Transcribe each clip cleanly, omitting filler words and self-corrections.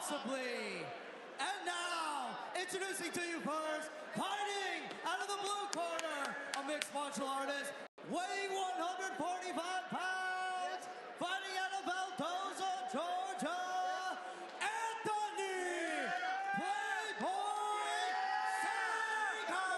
possibly. And now, introducing to you first, fighting out of the blue corner, a mixed martial artist, weighing 145 pounds, fighting out of Valdosta, Georgia, Anthony Playboy Saeger!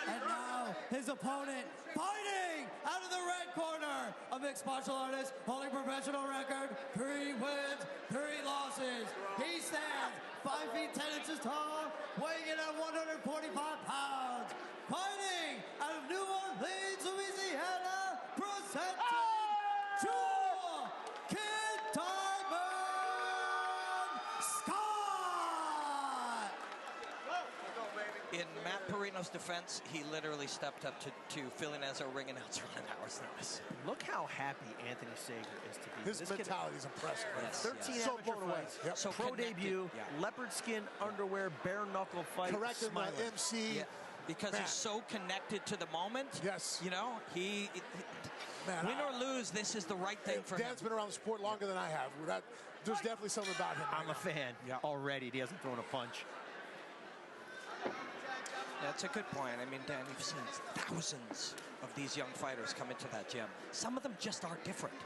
And now, his opponent, fighting out of the red corner, a mixed martial artist, holding professional record, 3 wins, 3 losses. He stands 5 feet 10 inches tall, weighing in at 145 pounds, fighting out of New Orleans, Louisiana, presenting Jewel Kid Diamond Scott! In Matt Perino's defense, he literally stepped up to filling as a ring announcer on an hour's notice. Look how happy Anthony Saeger is to be. His mentality is impressive. Yes, 13 amateur fights, so pro connected. debut, leopard skin underwear, bare knuckle fight. Correcting my MC. Yeah, because he's so connected to the moment. Yes. You know, Man, win or lose, this is the right thing for him. Dan's been around the sport longer than I have. There's definitely something about him. I'm a fan already. He hasn't thrown a punch. That's a good point. I mean, Dan, you've seen thousands of these young fighters come into that gym. Some of them just are different.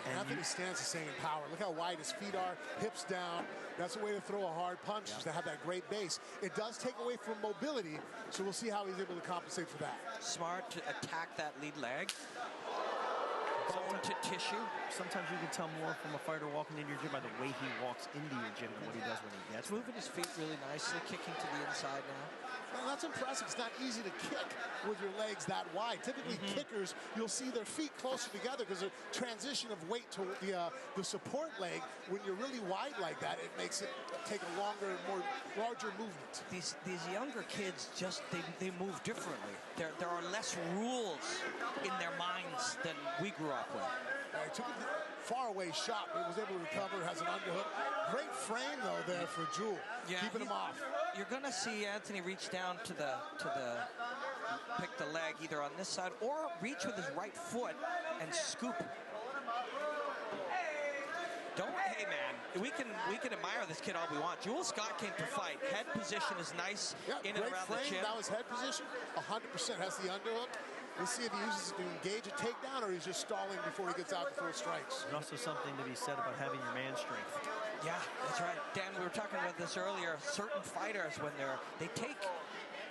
And Anthony stands the same in power. Look how wide his feet are, hips down. That's a way to throw a hard punch, is to have that great base. It does take away from mobility, so we'll see how he's able to compensate for that. Smart to attack that lead leg. Bone to tissue. Sometimes you can tell more from a fighter walking into your gym by the way he walks into your gym than what he does when he gets. Moving his feet really nicely, kicking to the inside now. Well, that's impressive. It's not easy to kick with your legs that wide. Typically, kickers, you'll see their feet closer together because the transition of weight to the support leg, when you're really wide like that, it makes it take a larger movement. These younger kids just, they move differently. There are less rules in their minds than we grew up with. He took a far-away shot, but he was able to recover, has an underhook. Great frame, though, there for Jewel, keeping him off. You're going to see Anthony reach down to pick the leg either on this side or reach with his right foot and scoop. Hey man, we can admire this kid all we want. Jewel Scott came to fight. Head position is nice in and around the chin. That was head position, 100% has the underhook. We'll see if he uses it to engage a takedown or he's just stalling before he gets out to full strikes. There's also something to be said about having your man strength. Yeah, that's right. Dan, we were talking about this earlier. Certain fighters, when they take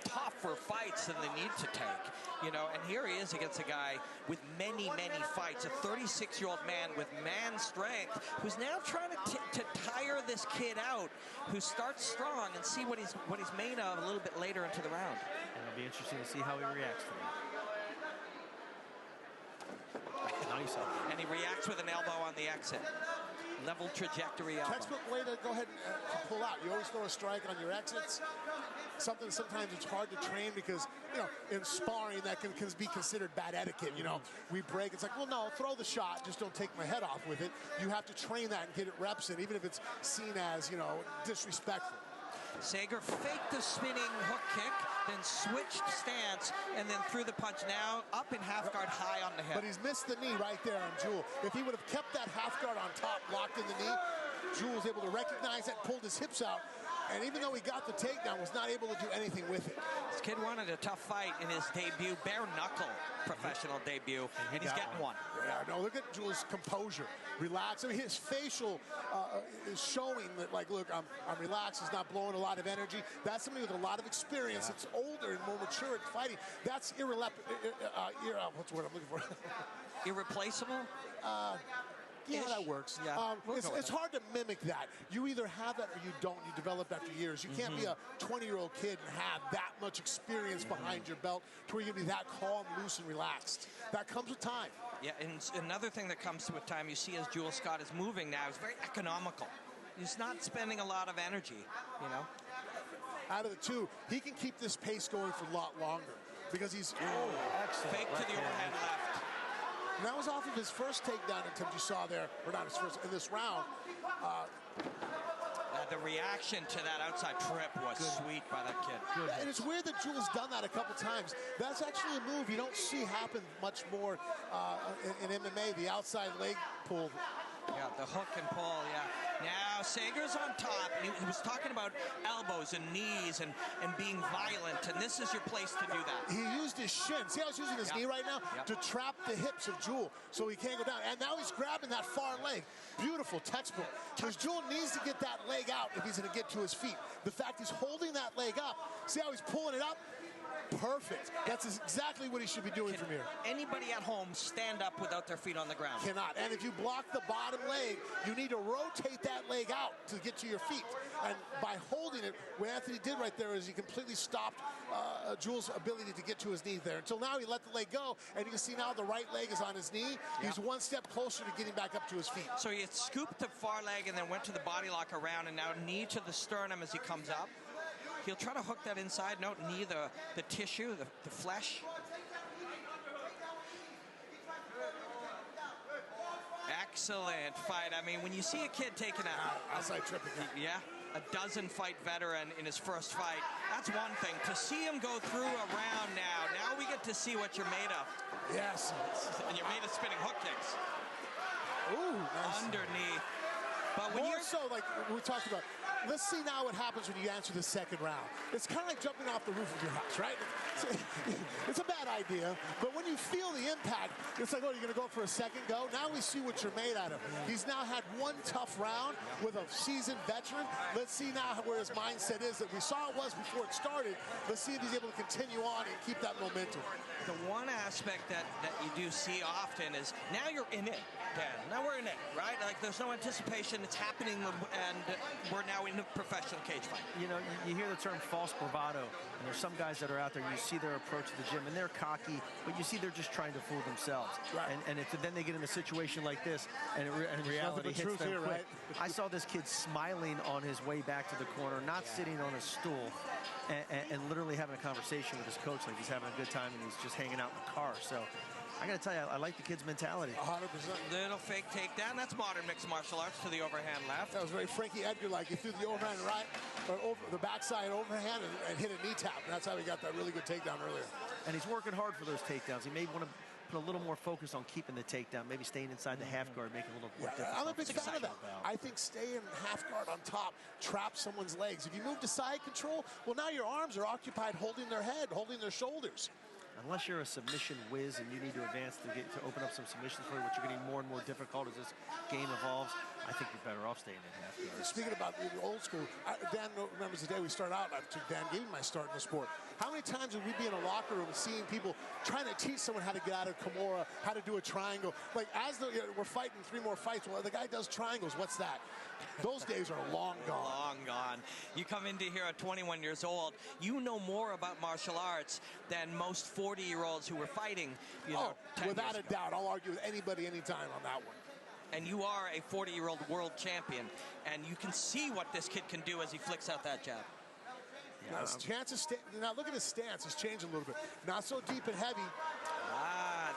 tougher fights than they need to take, you know, and here he is against a guy with many fights, a 36-year-old man with man strength who's now trying to tire this kid out, who starts strong, and see what he's made of a little bit later into the round. And it'll be interesting to see how he reacts to that. Nice. And he reacts with an elbow on the exit. Level trajectory elbow. Textbook way to go ahead and pull out. You always throw a strike on your exits. Something sometimes it's hard to train because, you know, in sparring that can be considered bad etiquette. You know, we break. It's like, well, no, throw the shot. Just don't take my head off with it. You have to train that and get it reps in, even if it's seen as, you know, disrespectful. Saeger faked the spinning hook kick, then switched stance, and then threw the punch. Now up in half guard, high on the hip. But he's missed the knee right there on Jewel. If he would have kept that half guard on top, locked in the knee, Jewel was able to recognize that, pulled his hips out, and even though he got the takedown, was not able to do anything with it. This kid wanted a tough fight in his debut, bare knuckle professional debut, and he's getting one. Yeah, no, look at Jewel's composure, relax. I mean, his facial is showing that, like, look, I'm relaxed. He's not blowing a lot of energy. That's somebody with a lot of experience. It's older and more mature at fighting. That's what's the word I'm looking for? Irreplaceable? Yeah, that works. Yeah, it's hard to mimic that. You either have that or you don't. You develop after years. You can't be a 20-year-old kid and have that much experience behind your belt to where you can be that calm, loose, and relaxed. That comes with time. Yeah, and another thing that comes with time, you see as Jewel Scott is moving now, is very economical. He's not spending a lot of energy, you know. Out of the two, he can keep this pace going for a lot longer because he's excellent. Fake to the overhead left. And that was off of his first takedown attempt you saw there, or not his first, in this round. The reaction to that outside trip was sweet by that kid. And it's weird that Jewel's done that a couple times. That's actually a move you don't see happen much more in MMA, the outside leg pull. Yeah, the hook and pull, yeah. Now, Saeger's on top. He was talking about elbows and knees and being violent, and this is your place to do that. He used his shin. See how he's using his knee right now? To trap the hips of Jewel so he can't go down. And now he's grabbing that far leg. Beautiful textbook. Because Jewel needs to get that leg out if he's going to get to his feet. The fact he's holding that leg up, see how he's pulling it up? Perfect. That's exactly what he should be doing from here. Anybody at home stand up without their feet on the ground? Cannot. And if you block the bottom leg, you need to rotate that leg out to get to your feet. And by holding it, what Anthony did right there is he completely stopped Jewel's ability to get to his knee there. Until now, he let the leg go, and you can see now the right leg is on his knee. He's one step closer to getting back up to his feet. So he had scooped the far leg and then went to the body lock around, and now knee to the sternum as he comes up. He'll try to hook that inside. No, knee the tissue, the flesh. Excellent fight. I mean, when you see a kid taking outside tripping, a dozen-fight veteran in his first fight, that's one thing. To see him go through a round now we get to see what you're made of. Yes. And you're made of spinning hook kicks. Ooh, nice. Underneath. But when More so, like we talked about, let's see now what happens when you answer the second round. It's kind of like jumping off the roof of your house, right? It's a bad idea, but when you feel the impact, it's like, oh, you're going to go for a second go? Now we see what you're made out of. He's now had one tough round with a seasoned veteran. Let's see now where his mindset is that we saw it was before it started. Let's see if he's able to continue on and keep that momentum. The one aspect that you do see often is now you're in it, Dan. Now we're in it, right? Like there's no anticipation. It's happening, and we're now in a professional cage fight. You know, you hear the term false bravado, and there's some guys that are out there, you see their approach to the gym, and they're cocky, but you see they're just trying to fool themselves. Right. And then they get in a situation like this, and reality hits them here, quick. right? I saw this kid smiling on his way back to the corner, not sitting on a stool, and literally having a conversation with his coach like he's having a good time and he's just hanging out in the car. So I got to tell you, I like the kid's mentality. 100%. Little fake takedown. That's modern mixed martial arts to the overhand left. That was very Frankie Edgar-like. He threw the overhand right, or over the backside overhand and hit a knee tap. And that's how he got that really good takedown earlier. And he's working hard for those takedowns. He may want to put a little more focus on keeping the takedown, maybe staying inside the half guard, make it a little more difficult. I'm a big fan of that. I think staying half guard on top traps someone's legs. If you move to side control, well, now your arms are occupied holding their head, holding their shoulders. Unless you're a submission whiz and you need to advance to open up some submissions for you, which are getting more and more difficult as this game evolves, I think you're better off staying in half guard. Speaking about the old school, Dan remembers the day we started out. Dan gave me my start in the sport. How many times would we be in a locker room seeing people trying to teach someone how to get out of Kimura, how to do a triangle? Like, as we're fighting 3 more fights, well, the guy does triangles. What's that? Those days are long gone. Long gone. You come into here at 21 years old, you know more about martial arts than most 40-year-olds who were fighting, 10 without years a doubt. I'll argue with anybody anytime on that one. And you are a 40-year-old world champion, and you can see what this kid can do as he flicks out that jab. Now, his chances now look at his stance. He's changed a little bit. Not so deep and heavy.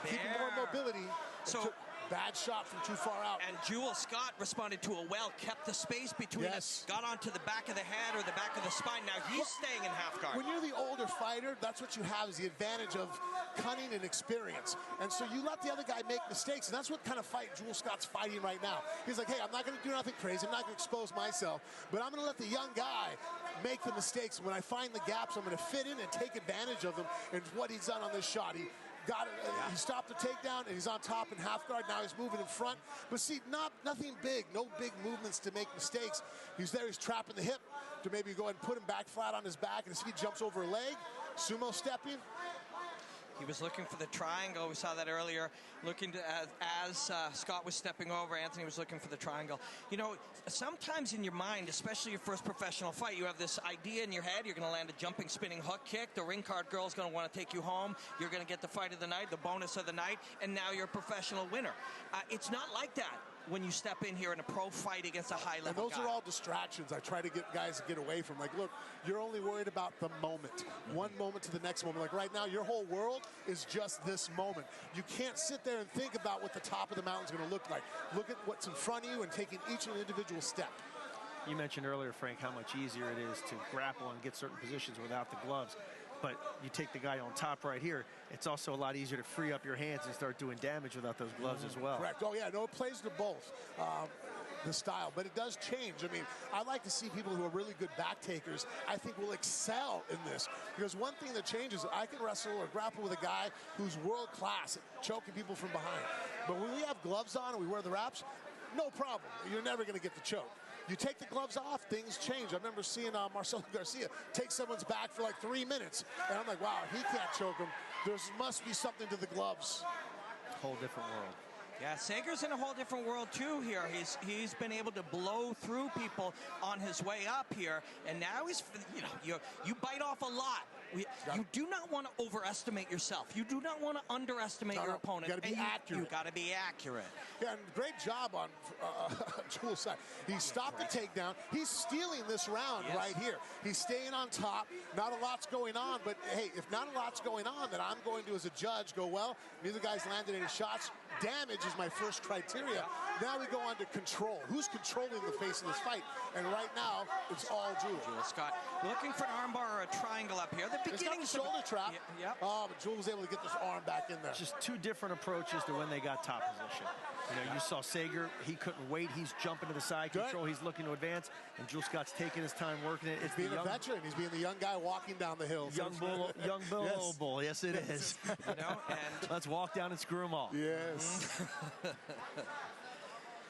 Keeping more mobility. So bad shot from too far out. And Jewel Scott responded to it well, kept the space between us, got onto the back of the head or the back of the spine. Now he's staying in half guard. When you're the older fighter, that's what you have is the advantage of cunning and experience. And so you let the other guy make mistakes, and that's what kind of fight Jewel Scott's fighting right now. He's like, hey, I'm not going to do nothing crazy. I'm not going to expose myself, but I'm going to let the young guy make the mistakes. When I find the gaps, I'm going to fit in and take advantage of them. And what he's done on this shot, he got it. He stopped the takedown, and he's on top in half guard. Now he's moving in front. But see, nothing big, no big movements to make mistakes. He's there, he's trapping the hip to maybe go ahead and put him back flat on his back. And see, he jumps over a leg, sumo stepping. He was looking for the triangle. We saw that earlier. Looking to, as Scott was stepping over, Anthony was looking for the triangle. You know, sometimes in your mind, especially your first professional fight, you have this idea in your head. You're going to land a jumping, spinning hook kick. The ring card girl's going to want to take you home. You're going to get the fight of the night, the bonus of the night, and now you're a professional winner. It's not like that when you step in here in a pro fight against a high-level guy. And those are all distractions I try to get guys to get away from. Like, look, you're only worried about the moment. One moment to the next moment. Like right now, your whole world is just this moment. You can't sit there and think about what the top of the mountain's going to look like. Look at what's in front of you and taking each individual step. You mentioned earlier, Frank, how much easier it is to grapple and get certain positions without the gloves. But you take the guy on top right here, it's also a lot easier to free up your hands and start doing damage without those gloves as well. Correct. Oh, yeah, no, it plays to both. The style, but it does change. I mean, I like to see people who are really good back takers, I think will excel in this. Because one thing that changes, I can wrestle or grapple with a guy who's world class at choking people from behind. But when we have gloves on and we wear the wraps, no problem. You're never going to get the choke. You take the gloves off, things change. I remember seeing Marcelo Garcia take someone's back for like 3 minutes. And I'm like, wow, he can't choke him. There must be something to the gloves. Whole different world. Yeah, Saeger's in a whole different world too here. He's been able to blow through people on his way up here, and now he's, you bite off a lot. You do not want to overestimate yourself. You do not want to underestimate your opponent. You got to be accurate. You got to be accurate. Yeah, and great job on Jules' side. He stopped the takedown. He's stealing this round right here. He's staying on top. Not a lot's going on, but hey, if not a lot's going on, then I'm going to, as a judge, go, well, neither guy's landed any shots. Damage is my first criteria. Now we go on to control. Who's controlling the face of this fight? And right now, it's all Jules. Scott, looking for an armbar or a triangle up here. The beginning shoulder trap. Yep. Oh, but Jules was able to get this arm back in there. Just two different approaches to when they got top position. You saw Saeger, he couldn't wait. He's jumping to the side control. He's looking to advance. And Jules Scott's taking his time working it. It's being a veteran. He's being the young guy walking down the hill. Young Bill, old bull. Yes, it is. And let's walk down and screw them all. Yes.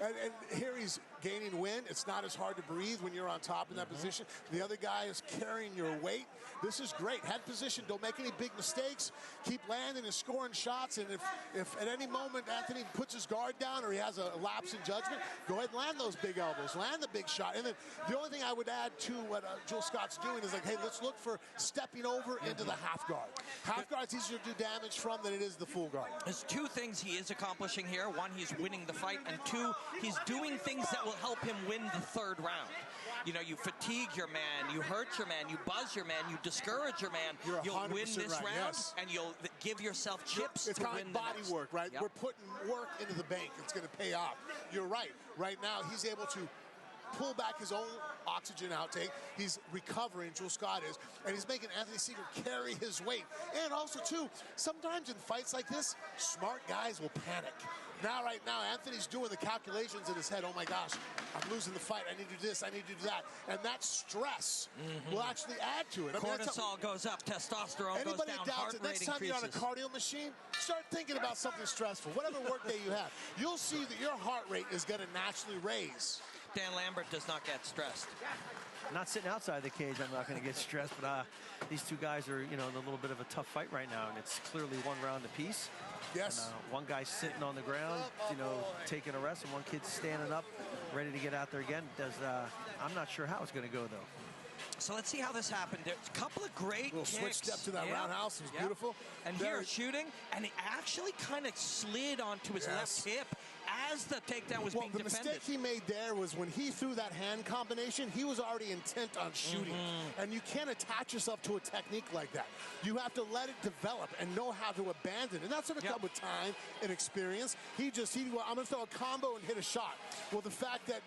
And here he's gaining wind. It's not as hard to breathe when you're on top in that position. The other guy is carrying your weight. This is great. Head position. Don't make any big mistakes. Keep landing and scoring shots. And if at any moment Anthony puts his guard down or he has a lapse in judgment, go ahead and land those big elbows. Land the big shot. And then the only thing I would add to what Jules Scott's doing is like, hey, let's look for stepping over into the half guard. Half guard's easier to do damage from than it is the full guard. There's two things he is accomplishing here. One, he's winning the fight. And two, he's doing things that will help him win the third round. You fatigue your man, you hurt your man, you buzz your man, you discourage your man. You'll win this round, and you'll give yourself chips it's to kind win of like body work, right? Yep. We're putting work into the bank. It's going to pay off. You're right. Right now, he's able to pull back his own oxygen outtake. He's recovering, Jules Scott is, and he's making Anthony Saeger carry his weight. And also, too, sometimes in fights like this, smart guys will panic. Right now, Anthony's doing the calculations in his head. Oh, my gosh, I'm losing the fight. I need to do this. I need to do that. And that stress will actually add to it. Cortisol goes up. Testosterone goes down. Heart rate next time increases. You're on a cardio machine, start thinking about something stressful. Whatever work day you have, you'll see that your heart rate is going to naturally raise. Dan Lambert does not get stressed. Not sitting outside the cage, I'm not going to get stressed, but these two guys are, in a little bit of a tough fight right now, and it's clearly one round apiece. Yes. And, one guy's sitting on the ground, taking a rest, and one kid's standing up, ready to get out there again. I'm not sure how it's going to go, though. So let's see how this happened. There's a couple of great little kicks. Switch step to that roundhouse. It was beautiful. And here, shooting, and it actually kind of slid onto his left hip as the takedown was being defended. The mistake he made there was when he threw that hand combination, he was already intent on shooting. And you can't attach yourself to a technique like that. You have to let it develop and know how to abandon it. And that's going to come with time and experience. I'm going to throw a combo and hit a shot. Well, the fact that,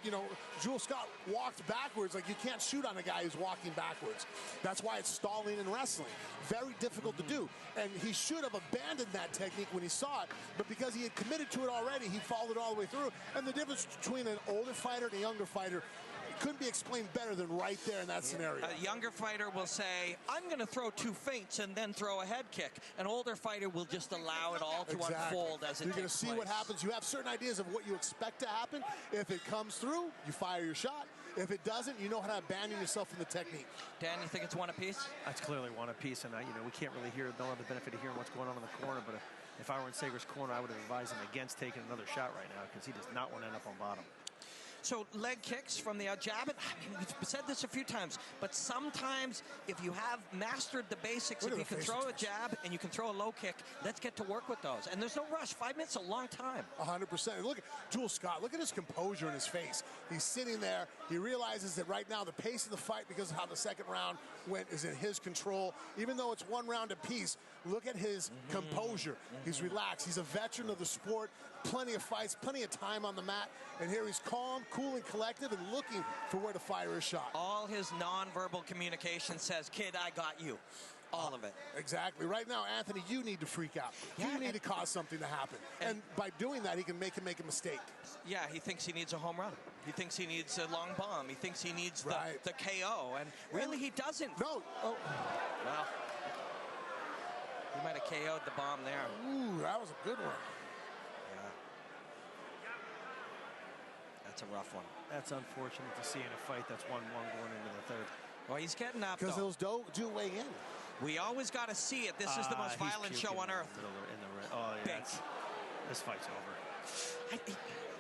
Jules Scott walked backwards, like you can't shoot on a guy who's walking backwards. That's why it's stalling in wrestling. Very difficult to do. And he should have abandoned that technique when he saw it, but because he had committed to it already, he followed it all the way through. And the difference between an older fighter and a younger fighter couldn't be explained better than right there in that scenario. A younger fighter will say, I'm going to throw two feints and then throw a head kick. An older fighter will just allow it all to unfold as it takes place. You're going to see what happens. You have certain ideas of what you expect to happen. If it comes through, you fire your shot. If it doesn't, you know how to abandon yourself in the technique. Dan, you think it's one apiece? That's clearly one apiece, and we can't really don't have the benefit of hearing what's going on in the corner, but if I were in Saeger's corner, I would have advised him against taking another shot right now because he does not want to end up on bottom. So leg kicks from the jab. We've said this a few times, but sometimes if you have mastered the basics, if you can throw a jab and you can throw a low kick, let's get to work with those. And there's no rush. 5 minutes is a long time. 100%. Look at Jules Scott. Look at his composure in his face. He's sitting there. He realizes that right now the pace of the fight, because of how the second round went, is in his control. Even though it's one round apiece, look at his composure. He's relaxed. He's a veteran of the sport. Plenty of fights, plenty of time on the mat. And here he's calm, cool, and collective and looking for where to fire his shot. All his nonverbal communication says, kid, I got you. All of it. Exactly. Right now, Anthony, you need to freak out. Yeah, you need to cause something to happen. And by doing that, he can make him make a mistake. Yeah, he thinks he needs a home run. He thinks he needs a long bomb. He thinks he needs the KO. And really, he doesn't. No. Oh. Well, he might have KO'd the bomb there. Ooh, that was a good one. Yeah. That's a rough one. That's unfortunate to see in a fight that's 1-1 going into the third. Well, he's getting up, because those do weigh in. We always got to see it. This is the most violent show on earth. Oh, yeah. This fight's over.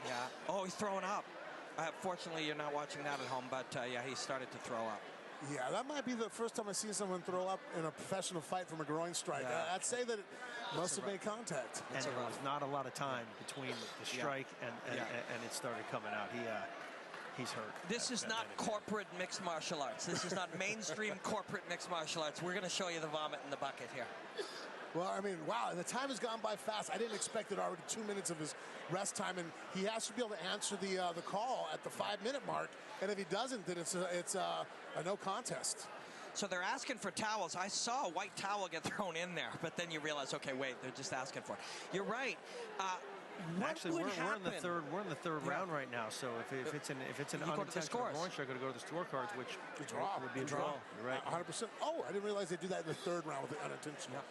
Yeah. Oh, he's throwing up. Fortunately, you're not watching that at home, but yeah, he started to throw up. Yeah, that might be the first time I've seen someone throw up in a professional fight from a groin strike. Yeah. I'd say that it must have made contact. And there was not a lot of time between the strike and it started coming out. He's hurt. This is not corporate mixed martial arts. This is not mainstream corporate mixed martial arts. We're going to show you the vomit in the bucket here. Well, I mean, wow, the time has gone by fast. I didn't expect it already 2 minutes of his rest time, and he has to be able to answer the call at the 5-minute mark. And if he doesn't, then it's a no contest. So they're asking for towels. I saw a white towel get thrown in there, but then you realize, okay, wait, they're just asking for it. You're right. Actually, we're in the third. We're in the third round right now. So if it's an unintentional groin strike, going to go to the scorecards, which would be a draw. You're right. 100%. Oh, I didn't realize they do that in the third round with the unintentional.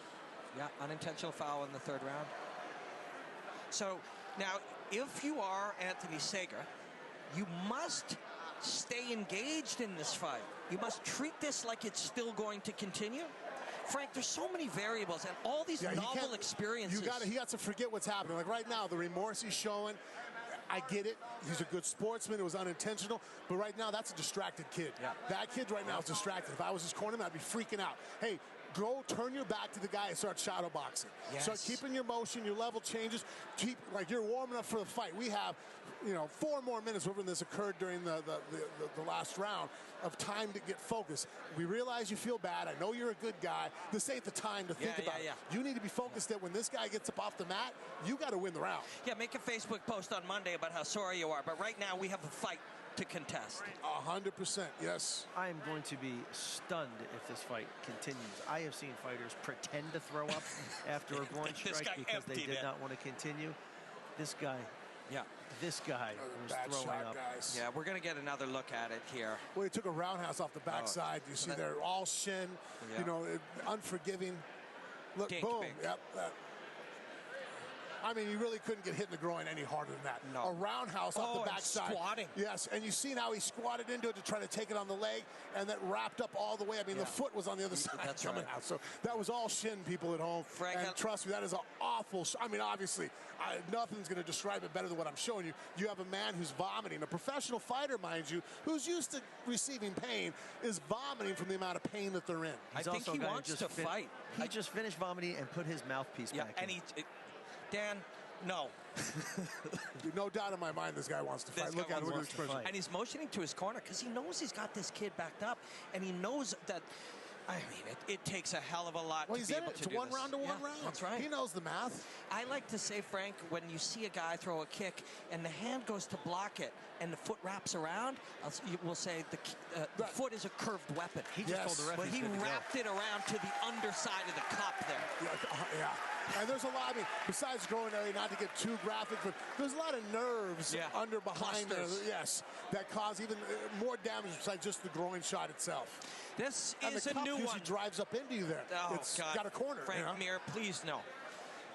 Yeah, unintentional foul in the third round. So now, if you are Anthony Saeger, you must stay engaged in this fight. You must treat this like it's still going to continue. Frank, there's so many variables and all these novel experiences. He got to forget what's happening. Like right now, the remorse he's showing, I get it. He's a good sportsman. It was unintentional. But right now, that's a distracted kid. Yeah. That kid right now is distracted. If I was his cornerman, I'd be freaking out. Hey, go turn your back to the guy and start shadow boxing. Yes. Start keeping your motion, your level changes. Keep, like, you're warming up for the fight. We have, 4 more minutes, whatever this occurred during the last round, of time to get focused. We realize you feel bad. I know you're a good guy. This ain't the time to think about it. You need to be focused that when this guy gets up off the mat, you got to win the round. Yeah, make a Facebook post on Monday about how sorry you are. But right now, we have a fight to contest. 100%, yes. I am going to be stunned if this fight continues. I have seen fighters pretend to throw up after a groin strike because they did not want to continue. This guy was throwing up. Guys. Yeah, we're going to get another look at it here. Well, he took a roundhouse off the backside. You see there, all shin, unforgiving. Look, boom. Big. Yep. I mean, you really couldn't get hit in the groin any harder than that. No. A roundhouse off the backside. Squatting. Yes, and you seen how he squatted into it to try to take it on the leg, and that wrapped up all the way. I mean, the foot was on the other side coming out. So that was all shin, people at home. Frank, and trust me, that is an awful. I mean, obviously, nothing's going to describe it better than what I'm showing you. You have a man who's vomiting, a professional fighter, mind you, who's used to receiving pain, is vomiting from the amount of pain that they're in. I think he wants to fight. He just finished vomiting and put his mouthpiece back in. Dan, no. No doubt in my mind this guy wants to fight. Look at him. Look at his expression. And he's motioning to his corner because he knows he's got this kid backed up. And he knows that, I mean, it takes a hell of a lot to be able to do this. It's one round to one round. That's right. He knows the math. I like to say, Frank, when you see a guy throw a kick and the hand goes to block it and the foot wraps around, we'll say the foot is a curved weapon. He just told the referee. Well, he wrapped it around to the underside of the cup there. Yeah. And there's a lot, I mean, besides growing area, not to get too graphic, but there's a lot of nerves behind there, that cause even more damage besides just the groin shot itself. This and is a new one. Drives up into you there. Oh, it's God. got a corner. Frank Mir, please no.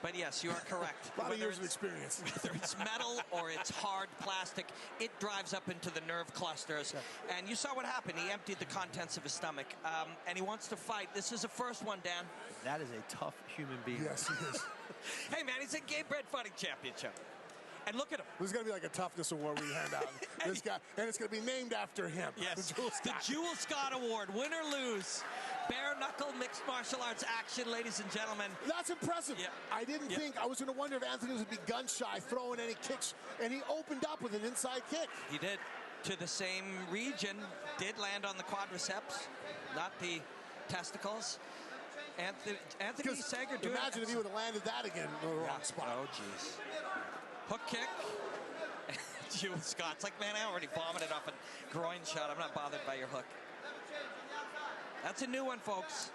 But yes, you are correct. A lot of years of experience. Whether it's metal or it's hard plastic, it drives up into the nerve clusters. Yeah. And you saw what happened. He emptied the contents of his stomach. And he wants to fight. This is the first one, Dan. That is a tough human being. Yes, he is. Hey, man, he's a Gamebred Fighting Championship. And look at him. This is going to be like a toughness award we hand out. This guy, and it's going to be named after him. Yes, the Jewel Scott Award, win or lose. Bare knuckle mixed martial arts action, ladies and gentlemen. That's impressive. Yeah. I didn't think, I was going to wonder if Anthony would be gun shy, throwing any kicks, and he opened up with an inside kick. He did. To the same region, did land on the quadriceps, not the testicles. Anthony Saeger doing it. Imagine if he would have landed that again in the wrong spot. Oh, jeez. Hook kick. Jewel Scott's like, man, I already vomited off a groin shot. I'm not bothered by your hook. That's a new one, folks.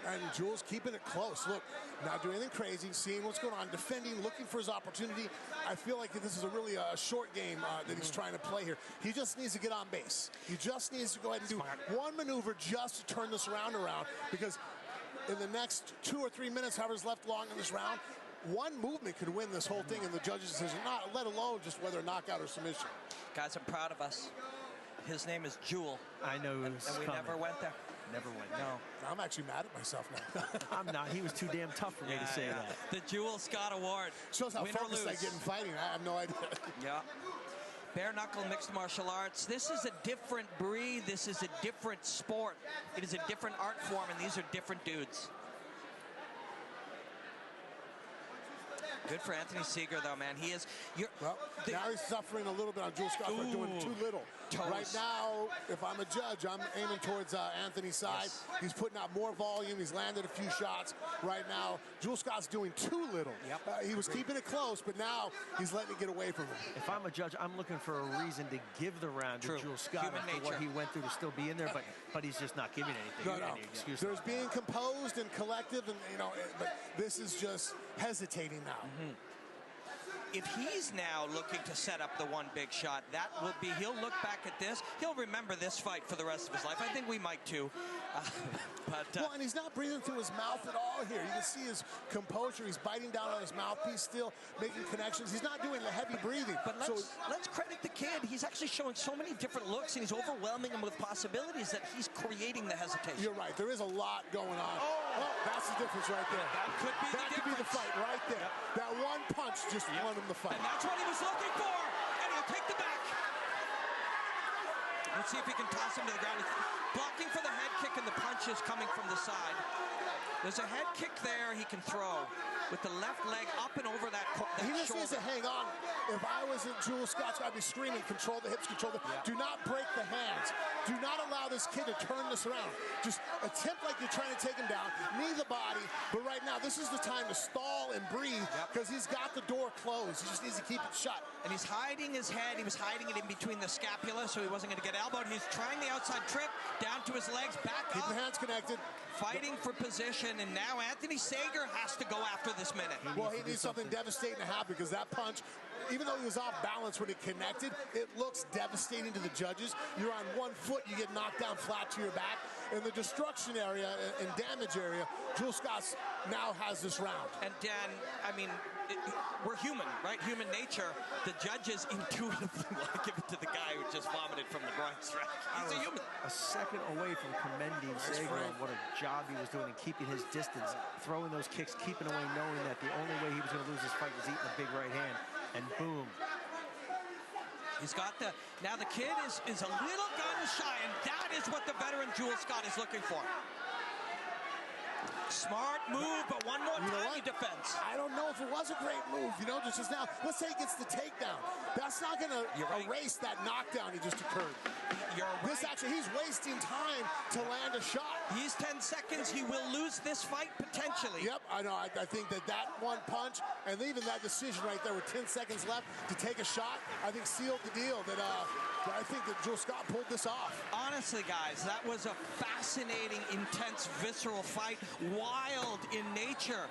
And Jules keeping it close. Look, not doing anything crazy, seeing what's going on, defending, looking for his opportunity. I feel like this is a really short game that he's trying to play here. He just needs to get on base. He just needs to go ahead and do one maneuver just to turn this round around, because in the next 2 or 3 minutes, however's left long in this round, one movement could win this whole thing in the judges' decision, not let alone just whether knockout or submission. Guys, I'm proud of us. His name is Jewel. I know. And we never went there. Never went. No. I'm actually mad at myself now. I'm not. He was too damn tough for me to say that. The Jewel Scott Award. Shows how focused I get in fighting. I have no idea. Yeah. Bare knuckle mixed martial arts. This is a different breed. This is a different sport. It is a different art form, and these are different dudes. Good for Anthony Saeger, though, man. He is. Well, now he's suffering a little bit on Jules Scott for doing too little. Right now, if I'm a judge, I'm aiming towards Anthony's side. Yes. He's putting out more volume. He's landed a few shots. Right now, Jules Scott's doing too little. Yep. He was keeping it close, but now he's letting it get away from him. If I'm a judge, I'm looking for a reason to give the round to Jules Scott for what he went through to still be in there, but he's just not giving anything. No. There's being composed and collective, and but this is just hesitating now. Mm-hmm. If he's now looking to set up the one big shot, that will be, he'll look back at this, he'll remember this fight for the rest of his life. I think we might too. Well, and he's not breathing through his mouth at all here. You can see his composure. He's biting down on his mouthpiece still, making connections. He's not doing the heavy breathing. But let's credit the kid. He's actually showing so many different looks, and he's overwhelming him with possibilities that he's creating the hesitation. You're right. There is a lot going on. Oh, that's the difference right there. That could be that could be the fight right there. Yep. That one punch just won him the fight. And that's what he was looking for. And he'll take the back. Let's see if he can toss him to the ground. He's blocking for the head kick, and the punch is coming from the side. There's a head kick there he can throw with the left leg up and over that He just shoulder. needs to hang on. If I was in Jules Scott's, I'd be screaming, control the hips, control the... Do not break the hands. Do not allow this kid to turn this around. Just attempt like you're trying to take him down, knee the body, but right now, this is the time to stall and breathe, because he's got the door closed. He just needs to keep it shut. And he's hiding his head. He was hiding it in between the scapula, so he wasn't going to get elbowed. He's trying the outside trip, down to his legs, back up. Keep the hands connected. Fighting for position, and now Anthony Saeger has to go after this minute. Well, he needs something devastating to happen, because that punch, even though he was off balance when it connected, it looks devastating to the judges. You're on one foot, you get knocked down flat to your back. In the destruction area and damage area, Jules Scott now has this round. And Dan, I mean, we're human, right? Human nature. The judges intuitively want to give it to the guy who just vomited from the groin strike. He's a human. A second away from commending Saeger on what a job he was doing in keeping his distance, throwing those kicks, keeping away, knowing that the only way he was going to lose this fight was eating a big right hand, and boom. He's got now the kid is a little gun shy, and that is what the veteran Jules Scott is looking for. Smart move, but one more time he defends. I don't know if it was a great move, just now. Let's say he gets the takedown. That's not going to erase that knockdown that just occurred. You're right. He's wasting time to land a shot. He's 10 seconds. He will lose this fight potentially. Yep, I know. I think that one punch, and even that decision right there with 10 seconds left to take a shot, I think sealed the deal. That I think that Jules Scott pulled this off. Honestly, guys, that was a fascinating, intense, visceral fight. Wild in nature.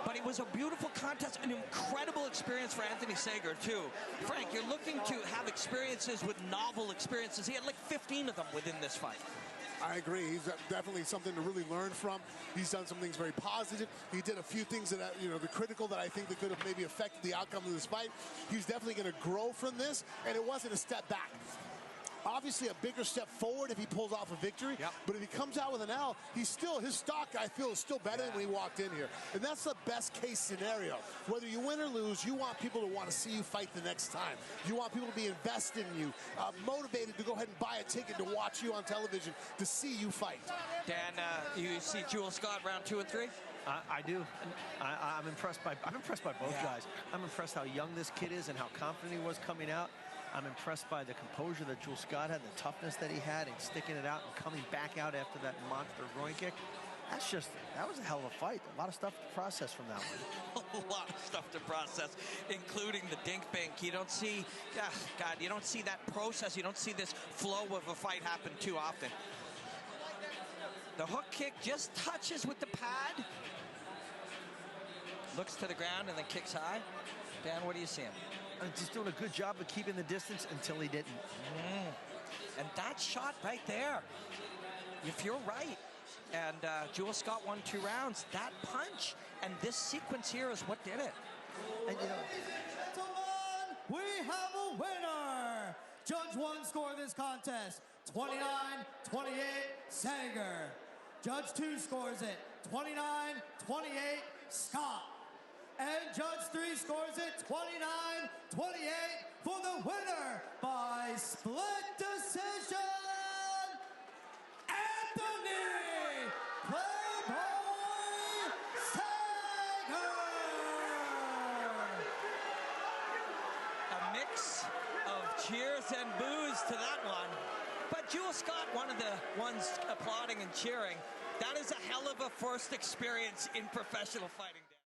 But it was a beautiful contest, an incredible experience for Anthony Saeger, too. Frank, you're looking to have experiences with novel experiences. He had like 15 of them within this fight. I agree. He's definitely something to really learn from. He's done some things very positive. He did a few things that, the critical that I think that could have maybe affected the outcome of this fight. He's definitely going to grow from this, and it wasn't a step back. Obviously a bigger step forward if he pulls off a victory, but if he comes out with an L, his stock, I feel, is still better than when he walked in here. And that's the best case scenario. Whether you win or lose, you want people to want to see you fight the next time. You want people to be invested in you, motivated to go ahead and buy a ticket to watch you on television, to see you fight. Dan, you see Jules Scott round 2 and 3? I do. I'm impressed by both guys. I'm impressed how young this kid is and how confident he was coming out. I'm impressed by the composure that Jules Scott had, the toughness that he had, and sticking it out and coming back out after that monster groin kick. That was a hell of a fight. A lot of stuff to process from that one. A lot of stuff to process, including the dink bink. You don't see, you don't see that process. You don't see this flow of a fight happen too often. The hook kick just touches with the pad. Looks to the ground and then kicks high. Dan, what do you see him? Just doing a good job of keeping the distance until he didn't. And that shot right there, if you're right, and Jewel Scott won 2 rounds, that punch and this sequence here is what did it. And you know, Gentlemen, we have a winner. Judge 1 scored this contest, 29-28 Saeger. Judge 2 scores it, 29-28 Scott. And Judge 3 scores it, 29-28 for the winner by split decision, Anthony Playboy Saeger. A mix of cheers and boos to that one. But Jewel Scott, one of the ones applauding and cheering. That is a hell of a first experience in professional fighting.